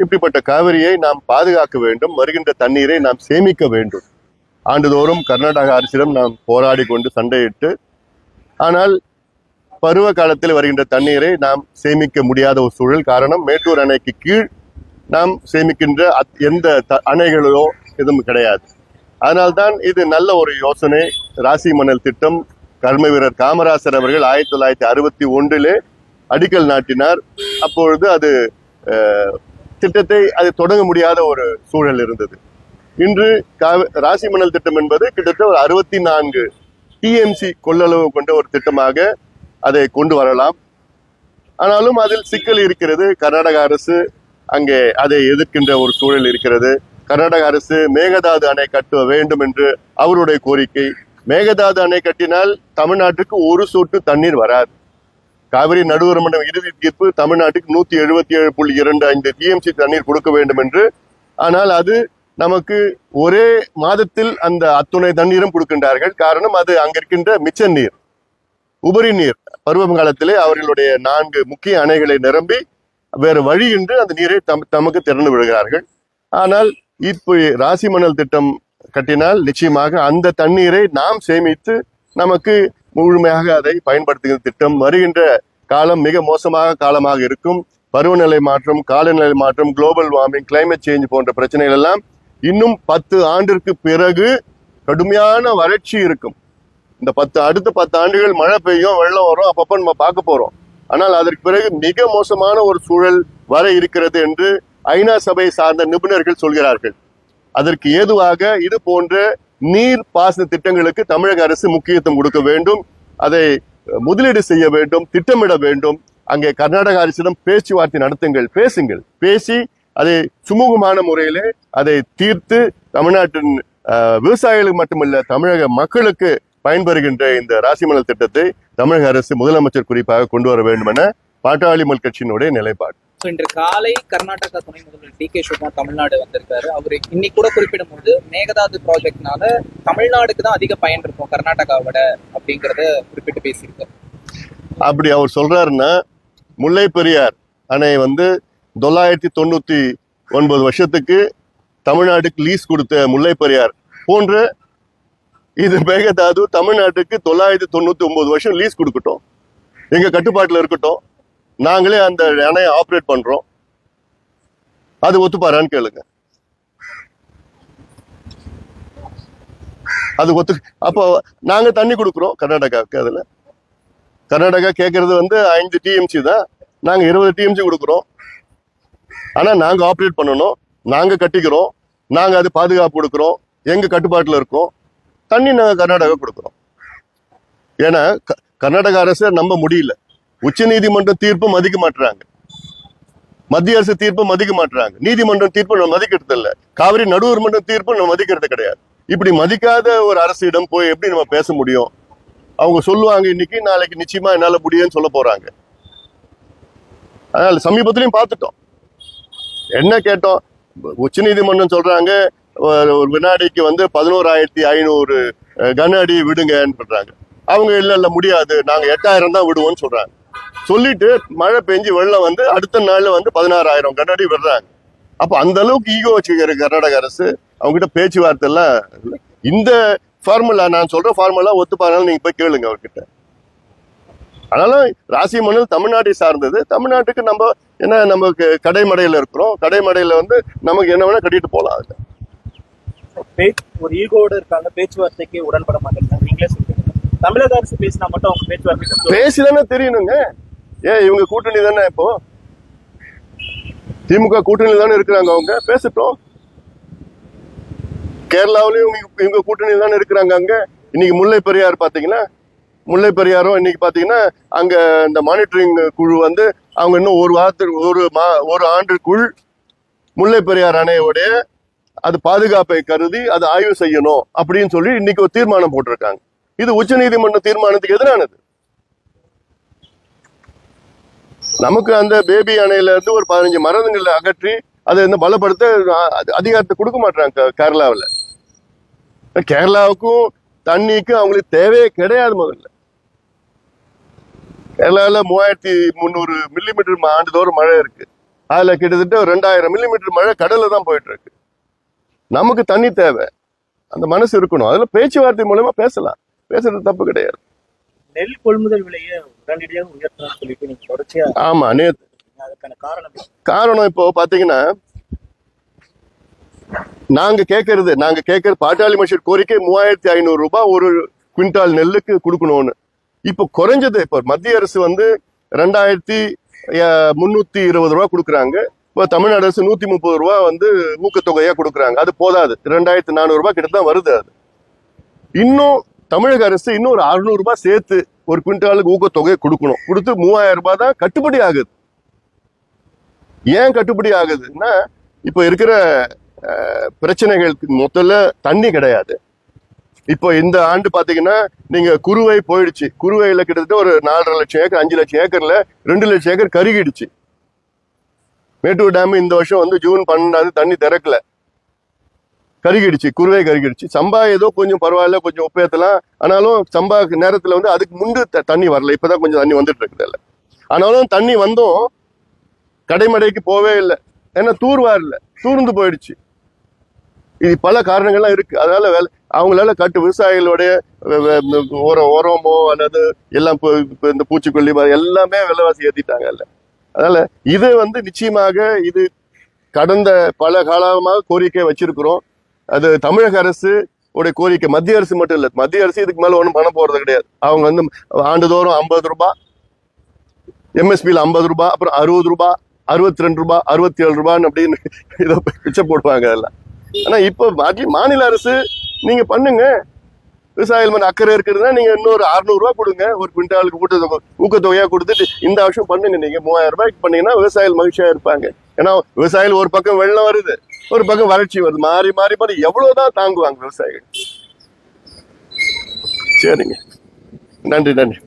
இப்படிப்பட்ட காவிரியை நாம் பாதுகாக்க வேண்டும், வருகின்ற தண்ணீரை நாம் சேமிக்க வேண்டும். ஆண்டுதோறும் கர்நாடக அரசிடம் நாம் போராடி கொண்டு சண்டையிட்டு, ஆனால் பருவ காலத்தில் வருகின்ற தண்ணீரை நாம் சேமிக்க முடியாத ஒரு சூழல். காரணம், மேட்டூர் அணைக்கு கீழ் நாம் சேமிக்கின்ற எந்த அணைகளோ எதுவும் கிடையாது. அதனால்தான் இது நல்ல ஒரு யோசனை. ராசி மணல் திட்டம் கர்ம வீரர் காமராசர் அவர்கள் 1961 அடிக்கல் நாட்டினார். அப்பொழுது அது திட்டத்தை அது தொடங்க முடியாத ஒரு சூழல் இருந்தது. இன்று ராசி மணல் திட்டம் என்பது கிட்டத்தட்ட ஒரு 64 டிஎம்சி கொள்ளளவு கொண்ட ஒரு திட்டமாக அதை கொண்டு வரலாம். ஆனாலும் அதில் சிக்கல் இருக்கிறது. கர்நாடக அரசு அங்கே அதை எதிர்க்கின்ற ஒரு சூழல் இருக்கிறது. கர்நாடக அரசு மேகதாது அணை கட்ட வேண்டும் என்று அவருடைய கோரிக்கை. மேகதாது அணை கட்டினால் தமிழ்நாட்டுக்கு ஒரு சொட்டு தண்ணீர் வராது. காவிரி நடுவர் மன்றம் இறுதி தீர்ப்பு தமிழ்நாட்டுக்கு 177.25 டிஎம்சி தண்ணீர் கொடுக்க வேண்டும் என்று. ஆனால் அது நமக்கு ஒரே மாதத்தில் அந்த அத்துணை தண்ணீரும் கொடுக்கின்றார்கள். காரணம், அது அங்க இருக்கின்ற மிச்ச நீர், உபரி நீர். பருவ காலத்திலே அவர்களுடைய 4 முக்கிய அணைகளை நிரம்பி வேறு வழியின்றி அந்த நீரை தமக்கு திறந்து விடுகிறார்கள். ஆனால் இப்போ ராசி மணல் திட்டம் கட்டினால் நிச்சயமாக அந்த தண்ணீரை நாம் சேமித்து நமக்கு முழுமையாக அதை பயன்படுத்துகிற திட்டம். வருகின்ற காலம் மிக மோசமாக காலமாக இருக்கும். பருவநிலை மாற்றம், காலநிலை மாற்றம், குளோபல் வார்மிங், கிளைமேட் சேஞ்ச் போன்ற பிரச்சனைகள் எல்லாம் இன்னும் 10 ஆண்டிற்கு பிறகு கடுமையான வறட்சி இருக்கும். இந்த அடுத்த 10 ஆண்டுகள் மழை பெய்யும், வெள்ளம் வரும், அப்பப்ப நம்ம பார்க்க போறோம். ஆனால் அதற்கு பிறகு மிக மோசமான ஒரு சூழல் வர இருக்கிறது என்று ஐநா சபை சார்ந்த நிபுணர்கள் சொல்கிறார்கள். அதற்கு ஏதுவாக இது போன்ற நீர் பாசன திட்டங்களுக்கு தமிழக அரசு முக்கியத்துவம் கொடுக்க வேண்டும். அதை முதலீடு செய்ய வேண்டும், திட்டமிட வேண்டும். அங்கே கர்நாடக அரசிடம் பேச்சுவார்த்தை நடத்துங்கள், பேசுங்கள். பேசி அதை சுமூகமான முறையிலே அதை தீர்த்து தமிழ்நாட்டின் விவசாயிகளுக்கு மட்டுமல்ல தமிழக மக்களுக்கு பயன்பெறுகின்ற இந்த ராசி மணல் திட்டத்தை தமிழக அரசு முதலமைச்சர் குறிப்பாக கொண்டு வர வேண்டும் என பாட்டாளி மக்கள் கட்சியினுடைய நிலைப்பாடு. இன்று காலை கர்நாடகா துணை முதல்வர் டி.கே. சிவகுமார் தமிழ்நாடு வந்திருக்காரு. அவரு இன்னைக்கு கூட குறிப்பிடும் போது மேகதாது ப்ராஜெக்ட்னால தமிழ்நாடுக்கு தான் அதிக பயன் இருக்கும் கர்நாடகாவோட அப்படிங்கறத குறிப்பிட்டு பேசியிருக்காரு. அப்படி அவர் சொல்றாருன்னா, முல்லை பெரியார் அணை 999 வருஷத்துக்கு தமிழ்நாட்டுக்கு லீஸ் கொடுத்த முல்லை பெரியார் போன்ற இது மேகதாது தமிழ்நாட்டுக்கு 999 வருஷம் லீஸ் கொடுக்கட்டும், எங்க கட்டுப்பாட்டுல இருக்கட்டும், நாங்களே அந்த அணையை ஆப்ரேட் பண்றோம். அது ஒத்துப்பாரான்னு கேளுங்க. அது அப்போ நாங்க தண்ணி கொடுக்குறோம் கர்நாடகாவுக்கு. அதுல கர்நாடகா கேட்கறது 5 டிஎம்சி தான், நாங்க 20 டிஎம்சி கொடுக்குறோம். ஆனா நாங்க ஆப்ரேட் பண்ணணும், நாங்க கட்டிக்கிறோம், நாங்க அது பாதுகாப்பு கொடுக்குறோம், எங்க கட்டுப்பாட்டுல இருக்கோம். தண்ணி நாங்க கர்நாடகா கொடுக்குறோம். ஏன்னா கர்நாடக அரசை நம்ப முடியல. உச்ச நீதிமன்ற தீர்ப்பு மதிக்க மாட்டுறாங்க, மத்திய அரசு தீர்ப்பு மதிக்க மாட்டுறாங்க, நீதிமன்றம் தீர்ப்பு நம்ம மதிக்கிறது இல்லை, காவிரி நடுவர் மன்றம் தீர்ப்பு நம்ம மதிக்கிறது கிடையாது. இப்படி மதிக்காத ஒரு அரசிடம் போய் எப்படி நம்ம பேச முடியும்? அவங்க சொல்லுவாங்க இன்னைக்கு, நாளைக்கு நிச்சயமா என்னால முடியும்னு சொல்ல போறாங்க. அதனால சமீபத்திலையும் பார்த்துட்டோம். என்ன கேட்டோம், உச்ச நீதிமன்றம் சொல்றாங்க ஒரு வினாடிக்கு 11,500 கன அடி விடுங்கன்னு சொல்றாங்க. அவங்க இல்ல முடியாது, நாங்க 8,000 தான் விடுவோம்னு சொல்றாங்க. சொல்லிட்டு மழை பெஞ்சு வெள்ளம் அடுத்த நாள்ல 16,000 கன அடி விடுறாங்க. அப்ப அந்த அளவுக்கு ஈகோ வச்சுக்கிற கர்நாடக அரசு. அவங்க கிட்ட பேச்சுவார்த்தை எல்லாம் இந்த ஃபார்முலா, நான் சொல்ற ஃபார்முலா ஒத்துப்பாங்க, நீங்க போய் கேளுங்க அவர்கிட்ட. ஆனாலும் ராசி மணல் தமிழ்நாட்டை சார்ந்தது. தமிழ்நாட்டுக்கு நம்ம என்ன, நமக்கு கடைமடையில இருக்கிறோம், கடைமடையில நமக்கு என்ன வேணா கட்டிட்டு போகலாம். அதுல ஒரு ஈகோட இருக்காங்க, பேச்சுவார்த்தைக்கு உடன்பட மாட்டேங்க. நீங்களே சொல்றீங்க தமிழக அரசு பேசினா மட்டும் அவங்க பேச்சுவார்த்தை பேசலன்னு தெரியணுங்க. ஏன் இவங்க கூட்டணி தானே, இப்போ திமுக கூட்டணி தானே இருக்கிறாங்க, அவங்க பேசட்டும். கேரளாவிலையும் இவங்க கூட்டணி தானே இருக்கிறாங்க. அங்க இன்னைக்கு முல்லை பெரியார் பாத்தீங்கன்னா, முல்லை பெரியாரும் இன்னைக்கு பாத்தீங்கன்னா அங்க இந்த மானிட்டரிங் குழு அவங்க இன்னும் ஒரு ஆண்டுக்குள் முல்லை பெரியார் அணையோடைய அது பாதுகாப்பை கருதி அதை ஆய்வு செய்யணும் அப்படின்னு சொல்லி இன்னைக்கு ஒரு தீர்மானம் போட்டிருக்காங்க. இது உச்ச நீதிமன்ற தீர்மானத்துக்கு எதிரானது. நமக்கு அந்த பேபி அணையில ஒரு 15 மரங்களை அகற்றி அதை பலப்படுத்த அதிகாரத்தை கொடுக்க மாட்டாங்க கேரளாவில். கேரளாவுக்கும் தண்ணிக்கு அவங்களுக்கு தேவையே கிடையாது. முதல்ல கேரளாவில் 3,300 மில்லிமீட்டர் ஆண்டுதோறும் மழை இருக்கு. அதுல கிட்டத்தட்ட 2000 மில்லிமீட்டர் மழை கடல்ல தான் போயிட்டு இருக்கு. நமக்கு தண்ணி தேவை, அந்த மனசு இருக்கணும். அதுல பேச்சுவார்த்தை மூலமா பேசலாம், பேசுறது தப்பு கிடையாது. நெல் கொள்முதல் விலையை உடனடியாக உயர்த்தணும்னு சொல்லிட்டு நீங்க தொடர்ச்சியா ஆமா, அதுக்கான காரணம் என்ன? காரணம் இப்போ பாத்தீங்கன்னா நாங்க கேட்கறது பாட்டாளி மக்கள் கோரிக்கை 3500 ரூபாய் ஒரு குவிண்டால் நெல்லுக்கு கொடுக்கணும்னு. இப்போ குறைஞ்சது, இப்போ மத்திய அரசு வந்து 2320 ரூபாய் கொடுக்குறாங்க. இப்போ தமிழ்நாடு அரசு 130 ரூபாய் வந்து ஊக்கத்தொகையா கொடுக்குறாங்க. அது போதாது, 2400 ரூபாய் கிட்ட தான் வருது. அது இன்னும் தமிழக அரசு இன்னும் ஒரு 600 ரூபாய் சேர்த்து ஒரு குவிண்டாலுக்கு ஊக்கத்தொகையை கொடுக்கணும். கொடுத்து 3000 ரூபாய் தான் கட்டுப்படி ஆகுது. ஏன் கட்டுப்படி ஆகுதுன்னா, இப்போ இருக்கிற பிரச்சனைகளுக்கு முதல்ல தண்ணி கிடையாது. இப்போ இந்த ஆண்டு பாத்தீங்கன்னா நீங்க குறுவை போயிடுச்சு. குறுவையில கிட்டத்தட்ட ஒரு 4.5 லட்சம் ஏக்கர், 5 லட்சம் ஏக்கர்ல 2 லட்சம் ஏக்கர் கருகிடுச்சு. மேட்டூர் டேம் இந்த வருஷம் வந்து ஜூன் 12 தண்ணி திறக்கல, கருகிடுச்சு, குறுவை கருகிடுச்சு. சம்பா ஏதோ கொஞ்சம் பரவாயில்ல, கொஞ்சம் உப்பேத்தலாம். ஆனாலும் சம்பா நேரத்துல வந்து அதுக்கு முன்பு தண்ணி வரல, இப்பதான் கொஞ்சம் தண்ணி வந்துட்டு இருக்குது. ஆனாலும் தண்ணி வந்தும் கடைமடைக்கு போவே இல்லை, ஏன்னா தூர்வாரில்ல, தூர்ந்து போயிடுச்சு. இது பல காரணங்கள்லாம் இருக்கு. அதனால அவங்களால விவசாயிகளுடைய உரமோ அல்லது எல்லாம் இந்த பூச்சிக்கொல்லி எல்லாமே விலைவாசி ஏத்திட்டாங்க. அதனால இது வந்து நிச்சயமாக இது கடந்த பல காலமாக கோரிக்கை வச்சிருக்கிறோம். அது தமிழக அரசு உடைய கோரிக்கை, மத்திய அரசு மட்டும் இல்லை. மத்திய அரசு இதுக்கு மேல ஒன்றும் பண்ண போறது கிடையாது. அவங்க வந்து ஆண்டுதோறும் 50 ரூபாய், எம்எஸ்பியில் 50 ரூபாய், அப்புறம் 60 ரூபாய், 62 ரூபாய், 67 ரூபான்னு அப்படின்னு இதை பிச்சை போடுவாங்க அதெல்லாம். ஆனா இப்போ மாநில அரசு நீங்க பண்ணுங்க, விவசாயிகள் மேல அக்கறை இருக்குதுன்னா நீங்க இன்னொரு 600 ரூபாய் கொடுங்க ஒரு குவிண்டாலுக்கு, ஊக்கத்தொகையா கொடுத்துட்டு இந்த வருஷம் பண்ணுங்க. நீங்க 3000 ரூபாய்க்கு பண்ணீங்கன்னா விவசாயிகள் மகிழ்ச்சியா இருப்பாங்க. ஏன்னா விவசாயிகள் ஒரு பக்கம் வெள்ளம் வருது, ஒரு பக்கம் வறட்சி வருது, மாறி மாறி மாறி எவ்வளவுதான் தாங்குவாங்க விவசாயிகள். சரிங்க, நன்றி.